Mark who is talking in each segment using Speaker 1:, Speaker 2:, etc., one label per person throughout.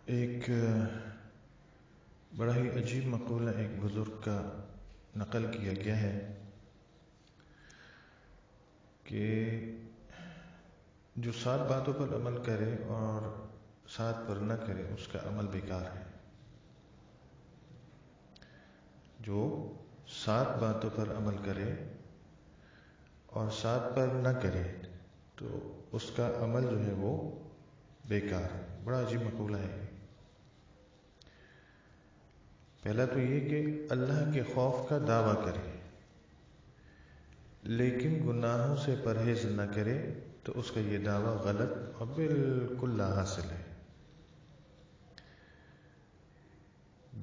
Speaker 1: ایک بڑا ہی عجیب مقولہ ایک بزرگ کا نقل کیا گیا ہے کہ جو 7 باتوں پر عمل کرے اور 7 پر نہ کرے اس کا عمل بیکار ہے۔ جو 7 باتوں پر عمل کرے اور 7 پر نہ کرے تو اس کا عمل جو ہے وہ بیکار ہے۔ بڑا عجیب مقولہ ہے۔ پہلا تو یہ کہ اللہ کے خوف کا دعویٰ کرے لیکن گناہوں سے پرہیز نہ کرے تو اس کا یہ دعویٰ غلط اور بالکل لا حاصل ہے۔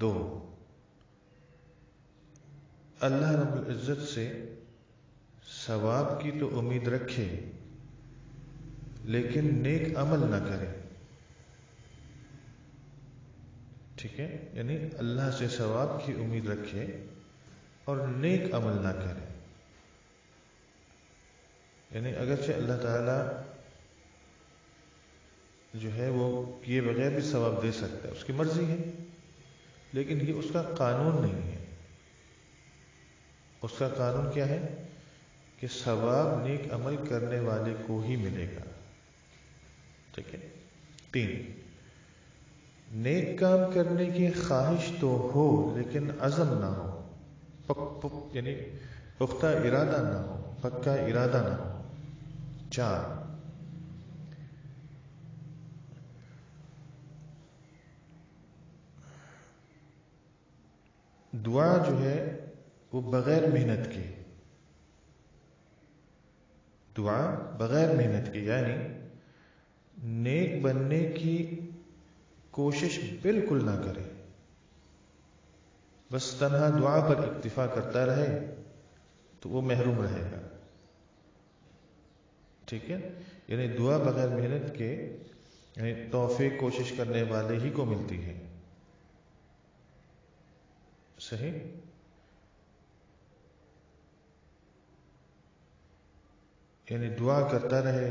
Speaker 1: 2، اللہ رب العزت سے ثواب کی تو امید رکھے لیکن نیک عمل نہ کرے۔ ٹھیک ہے، یعنی اللہ سے ثواب کی امید رکھے اور نیک عمل نہ کرے۔ یعنی اگرچہ اللہ تعالی جو ہے وہ کیے بغیر بھی ثواب دے سکتا ہے، اس کی مرضی ہے، لیکن یہ اس کا قانون نہیں ہے۔ اس کا قانون کیا ہے کہ ثواب نیک عمل کرنے والے کو ہی ملے گا۔ ٹھیک ہے۔ 3، نیک کام کرنے کی خواہش تو ہو لیکن عزم نہ ہو، یعنی پختہ ارادہ نہ ہو، پکا ارادہ نہ ہو۔ 4، دعا جو ہے وہ بغیر محنت کی، دعا بغیر محنت کی، یعنی نیک بننے کی کوشش بالکل نہ کرے، بس تنہا دعا پر اکتفا کرتا رہے تو وہ محروم رہے گا۔ ٹھیک ہے، یعنی دعا بغیر محنت کے یعنی توفیق کوشش کرنے والے ہی کو ملتی ہے۔ صحیح۔ یعنی دعا کرتا رہے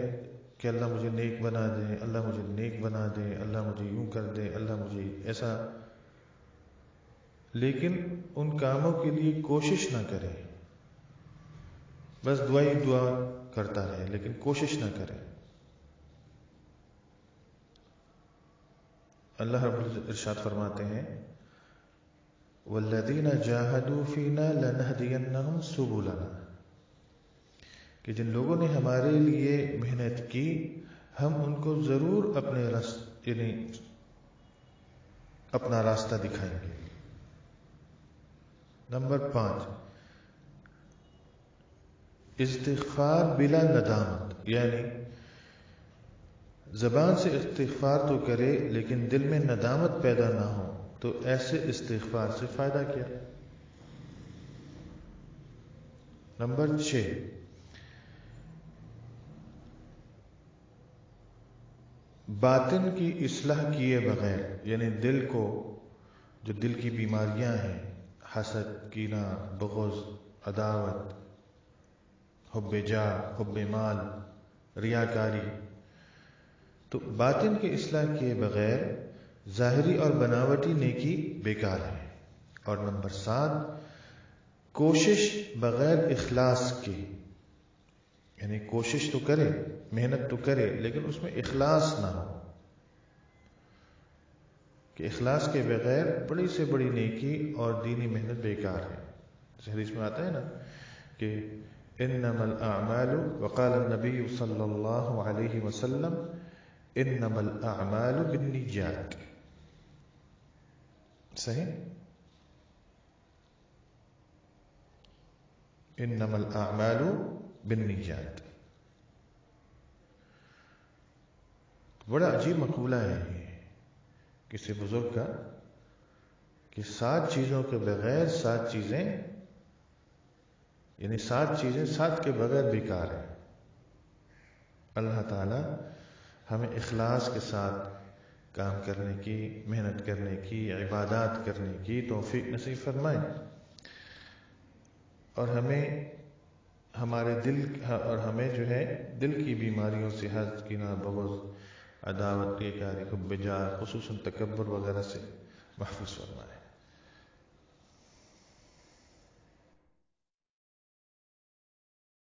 Speaker 1: کہ اللہ مجھے نیک بنا دے، اللہ مجھے نیک بنا دے، اللہ مجھے یوں کر دے، اللہ مجھے ایسا، لیکن ان کاموں کے لیے کوشش نہ کرے، بس دعا ہی دعا کرتا رہے لیکن کوشش نہ کرے۔ اللہ رب العزت ارشاد فرماتے ہیں والذین جاہدوا فینا لنہدینہم سبلنا، کہ جن لوگوں نے ہمارے لیے محنت کی ہم ان کو ضرور اپنا راستہ دکھائیں گے۔ نمبر 5، استغفار بلا ندامت، یعنی زبان سے استغفار تو کرے لیکن دل میں ندامت پیدا نہ ہو تو ایسے استغفار سے فائدہ کیا۔ نمبر 6، باطن کی اصلاح کیے بغیر، یعنی دل کو جو دل کی بیماریاں ہیں، حسد، کینہ، بغض، عداوت، حب جاہ، حب مال، ریاکاری، تو باطن کی اصلاح کیے بغیر ظاہری اور بناوٹی نیکی بیکار ہے۔ اور نمبر 7، کوشش بغیر اخلاص کی، یعنی کوشش تو کرے، محنت تو کرے لیکن اس میں اخلاص نہ ہو، کہ اخلاص کے بغیر بڑی سے بڑی نیکی اور دینی محنت بیکار ہے۔ حدیث میں آتا ہے نا کہ انما الاعمال، وقال النبی صلی اللہ علیہ وسلم انما الاعمال بالنیات۔ صحیح، انما الاعمال بالنیات۔ بڑا عجیب مقولہ ہے یہ کسی بزرگ کا کہ 7 چیزوں کے بغیر 7 چیزیں، یعنی 7 چیزیں 7 کے بغیر بیکار ہیں۔ اللہ تعالی ہمیں اخلاص کے ساتھ کام کرنے کی، محنت کرنے کی، عبادات کرنے کی توفیق نصیب فرمائے، اور ہمارے دل اور ہمیں جو ہے دل کی بیماریوں سے، حسد، کینہ، بغض، عداوت کے کاری کو بجا خصوصاً تکبر وغیرہ سے محفوظ فرمائے.